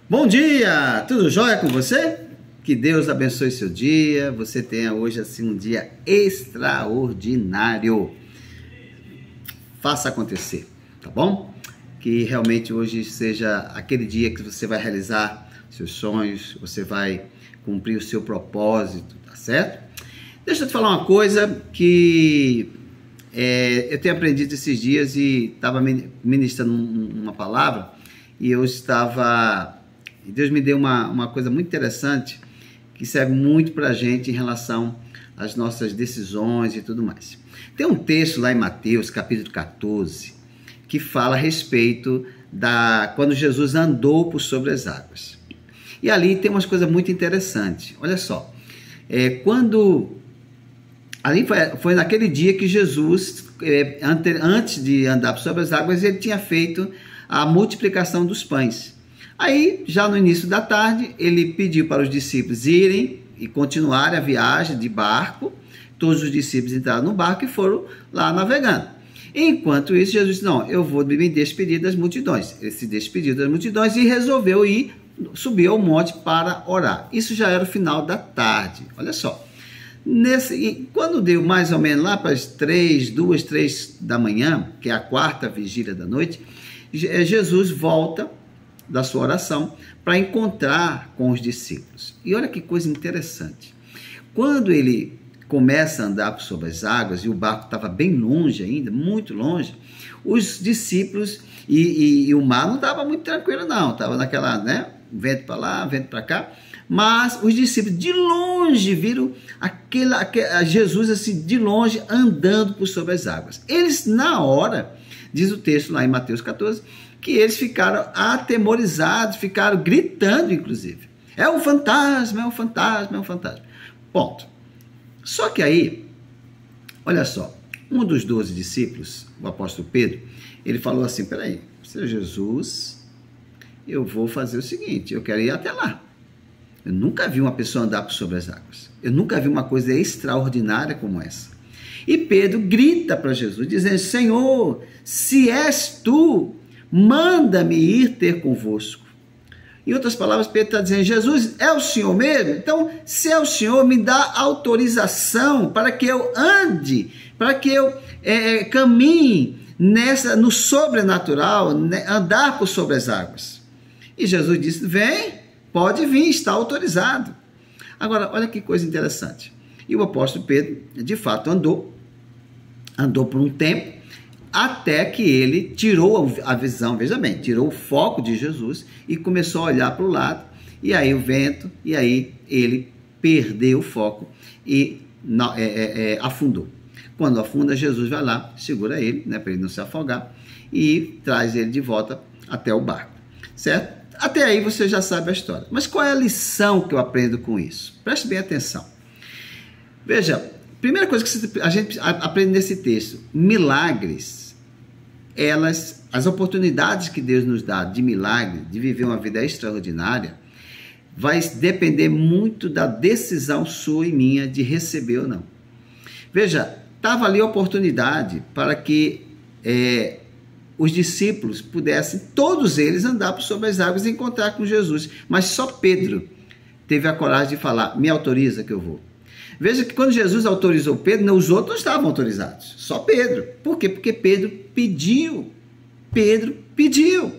Bom dia, tudo jóia com você? Que Deus abençoe seu dia, você tenha hoje assim um dia extraordinário. Faça acontecer, tá bom? Que realmente hoje seja aquele dia que você vai realizar seus sonhos, você vai cumprir o seu propósito, tá certo? Deixa eu te falar uma coisa que eu tenho aprendido esses dias e estava ministrando uma palavra e Deus me deu uma coisa muito interessante que serve muito para a gente em relação às nossas decisões e tudo mais. Tem um texto lá em Mateus, capítulo 14, que fala a respeito quando Jesus andou por sobre as águas. E ali tem umas coisas muito interessantes. Olha só, ali foi naquele dia que Jesus, antes de andar por sobre as águas, ele tinha feito a multiplicação dos pães. Aí, já no início da tarde, ele pediu para os discípulos irem e continuarem a viagem de barco. Todos os discípulos entraram no barco e foram lá navegando. Enquanto isso, Jesus disse, não, eu vou me despedir das multidões. Ele se despediu das multidões e resolveu subir ao monte para orar. Isso já era o final da tarde, olha só. Quando deu mais ou menos lá para as 3 da manhã, que é a quarta vigília da noite, Jesus volta da sua oração para encontrar com os discípulos. E olha que coisa interessante. Quando ele começa a andar sobre as águas e o barco estava bem longe ainda, muito longe, os discípulos e o mar não estava muito tranquilo não, estava naquela, vento para lá, vento para cá, mas os discípulos de longe viram Jesus assim de longe andando por sobre as águas. Eles na hora, diz o texto lá em Mateus 14, que eles ficaram atemorizados, ficaram gritando, inclusive. É um fantasma, é um fantasma, é um fantasma. Ponto. Só que aí, olha só, um dos 12 discípulos, o apóstolo Pedro, ele falou assim, peraí, Senhor Jesus, eu vou fazer o seguinte, eu quero ir até lá. Eu nunca vi uma pessoa andar por sobre as águas. Eu nunca vi uma coisa extraordinária como essa. E Pedro grita para Jesus, dizendo, Senhor, se és tu, manda-me ir ter convosco. Em outras palavras, Pedro está dizendo, Jesus, é o Senhor mesmo? Então, se é o Senhor, me dá autorização para que eu ande, para que eu caminhe no sobrenatural, andar por sobre as águas. E Jesus disse, vem, pode vir, está autorizado. Agora, olha que coisa interessante. E o apóstolo Pedro, de fato, andou por um tempo, até que ele tirou a visão, veja bem, tirou o foco de Jesus e começou a olhar para o lado, e aí o vento, e aí ele perdeu o foco e afundou. Quando afunda, Jesus vai lá, segura ele, para ele não se afogar, e traz ele de volta até o barco, certo? Até aí você já sabe a história. Mas qual é a lição que eu aprendo com isso? Preste bem atenção. Veja, primeira coisa que a gente aprende nesse texto, milagres, as oportunidades que Deus nos dá de milagre, de viver uma vida extraordinária, vai depender muito da decisão sua e minha de receber ou não. Veja, estava ali a oportunidade para que os discípulos pudessem, todos eles, andar por sobre as águas e encontrar com Jesus, mas só Pedro teve a coragem de falar, me autoriza que eu vou. Veja que quando Jesus autorizou Pedro, os outros não estavam autorizados, só Pedro. Por quê? Porque Pedro pediu. Pedro pediu.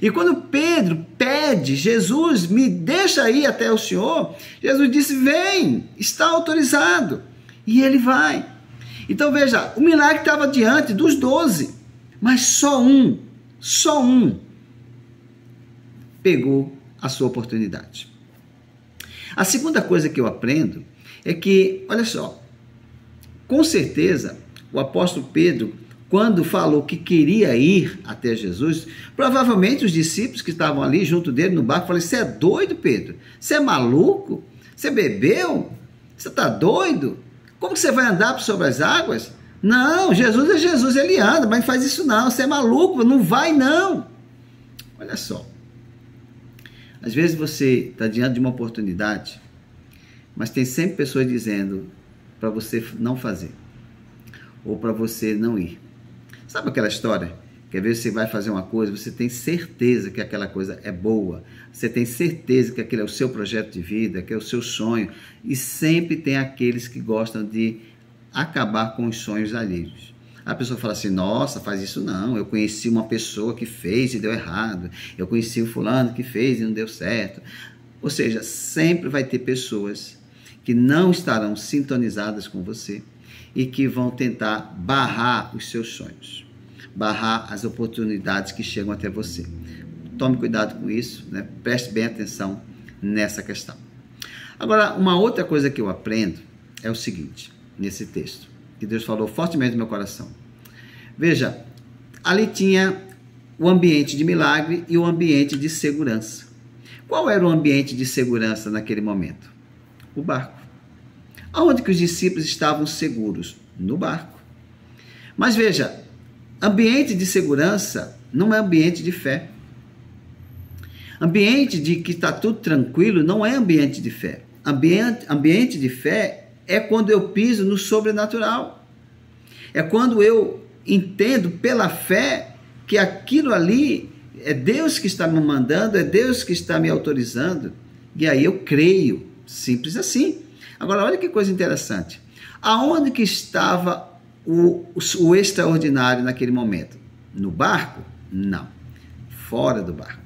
E quando Pedro pede, Jesus, me deixa ir até o Senhor, Jesus disse, vem, está autorizado. E ele vai. Então veja, o milagre estava diante dos 12, mas só um pegou a sua oportunidade. A segunda coisa que eu aprendo é que, olha só, com certeza o apóstolo Pedro, quando falou que queria ir até Jesus, provavelmente os discípulos que estavam ali junto dele no barco falaram, você é doido, Pedro? Você é maluco? Você bebeu? Você está doido? Como que você vai andar por sobre as águas? Não, Jesus é Jesus, ele anda, mas não faz isso não, você é maluco, não vai não. Olha só, às vezes você está diante de uma oportunidade, mas tem sempre pessoas dizendo para você não fazer, ou para você não ir. Sabe aquela história Quer ver, você vai fazer uma coisa, você tem certeza que aquela coisa é boa, você tem certeza que aquele é o seu projeto de vida, que é o seu sonho, e sempre tem aqueles que gostam de acabar com os sonhos alheios. A pessoa fala assim, nossa, faz isso não, eu conheci uma pessoa que fez e deu errado, eu conheci o fulano que fez e não deu certo. Ou seja, sempre vai ter pessoas que não estarão sintonizadas com você e que vão tentar barrar os seus sonhos, barrar as oportunidades que chegam até você. Tome cuidado com isso, né? Preste bem atenção nessa questão. Agora, uma outra coisa que eu aprendo é o seguinte, nesse texto, que Deus falou fortemente no meu coração. Veja, ali tinha o ambiente de milagre e o ambiente de segurança. Qual era o ambiente de segurança naquele momento? O barco. Aonde que os discípulos estavam seguros? No barco. Mas veja, ambiente de segurança não é ambiente de fé. Ambiente de que está tudo tranquilo não é ambiente de fé. Ambiente de fé é quando eu piso no sobrenatural. É quando eu entendo pela fé que aquilo ali é Deus que está me mandando, é Deus que está me autorizando. E aí eu creio. Simples assim. Agora, olha que coisa interessante. Aonde que estava o extraordinário naquele momento? No barco? Não. Fora do barco.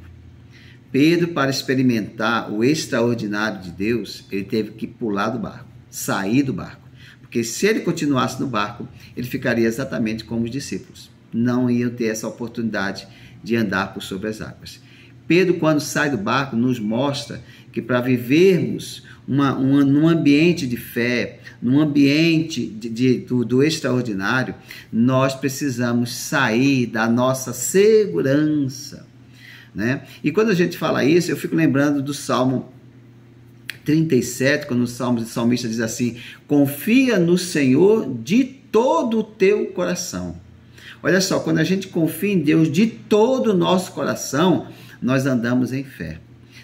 Pedro, para experimentar o extraordinário de Deus, ele teve que pular do barco, sair do barco. Porque se ele continuasse no barco, ele ficaria exatamente como os discípulos. Não iam ter essa oportunidade de andar por sobre as águas. Pedro, quando sai do barco, nos mostra que para vivermos num ambiente de fé, num ambiente do extraordinário, nós precisamos sair da nossa segurança, né? E quando a gente fala isso, eu fico lembrando do Salmo 37, quando o salmista diz assim, confia no Senhor de todo o teu coração. Olha só, quando a gente confia em Deus de todo o nosso coração, nós andamos em fé.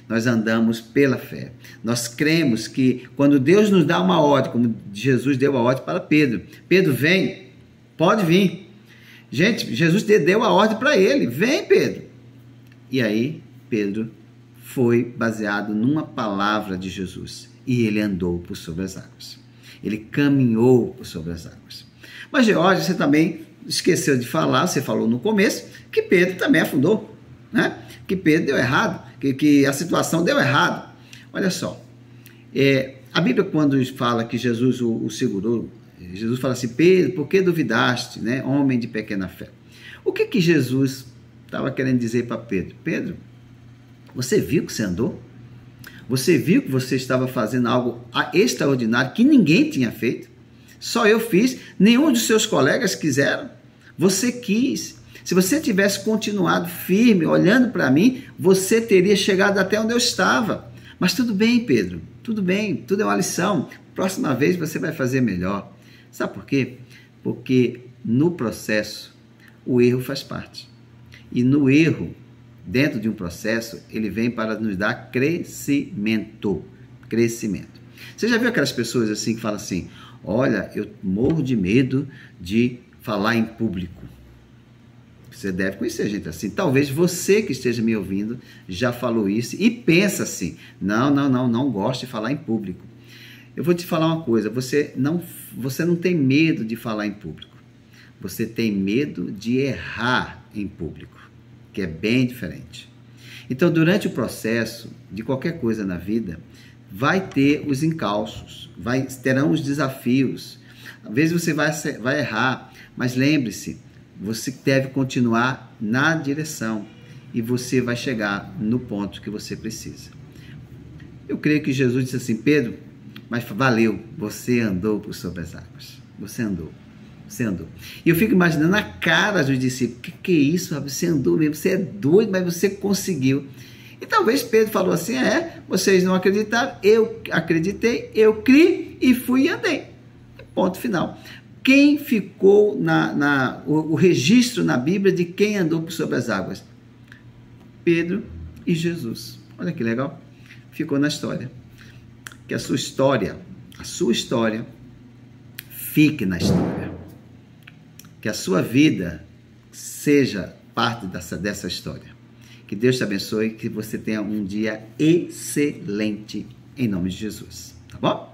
Nós andamos pela fé. Nós cremos que quando Deus nos dá uma ordem, como Jesus deu a ordem para Pedro, Pedro, vem, pode vir. Gente, Jesus deu a ordem para ele, vem Pedro. E aí Pedro foi baseado numa palavra de Jesus e ele andou por sobre as águas. Ele caminhou por sobre as águas. Mas George, você também esqueceu de falar, você falou no começo, que Pedro também afundou, né? Que Pedro deu errado, que a situação deu errado. Olha só, a Bíblia quando fala que Jesus o segurou, Jesus fala assim, Pedro, por que duvidaste, né? Homem de pequena fé. O que Jesus estava querendo dizer para Pedro? Pedro, você viu que você andou? Você viu que você estava fazendo algo extraordinário que ninguém tinha feito? Só eu fiz, nenhum dos seus colegas quiseram. Você quis. Se você tivesse continuado firme, olhando para mim, você teria chegado até onde eu estava. Mas tudo bem, Pedro, tudo bem, tudo é uma lição. Próxima vez você vai fazer melhor. Sabe por quê? Porque no processo, o erro faz parte. E no erro, dentro de um processo, ele vem para nos dar crescimento. Crescimento. Você já viu aquelas pessoas assim que falam assim, olha, eu morro de medo de falar em público. Você deve conhecer gente assim. Talvez você que esteja me ouvindo já falou isso e pensa assim, não gosto de falar em público. Eu vou te falar uma coisa, você não tem medo de falar em público. Você tem medo de errar em público, que é bem diferente. Então, durante o processo de qualquer coisa na vida, vai ter os encalços, terão os desafios. Às vezes você vai errar, mas lembre-se, você deve continuar na direção e você vai chegar no ponto que você precisa. Eu creio que Jesus disse assim, Pedro, mas valeu, você andou por sobre as águas. Você andou. E eu fico imaginando a cara dos discípulos, que é isso, você andou mesmo, você é doido, mas você conseguiu. E talvez Pedro falou assim, vocês não acreditaram, eu acreditei, eu criei e fui e andei. Ponto final. Quem ficou o registro na Bíblia de quem andou por sobre as águas? Pedro e Jesus. Olha que legal. Ficou na história. Que a sua história fique na história. Que a sua vida seja parte dessa história. Que Deus te abençoe, que você tenha um dia excelente, em nome de Jesus. Tá bom?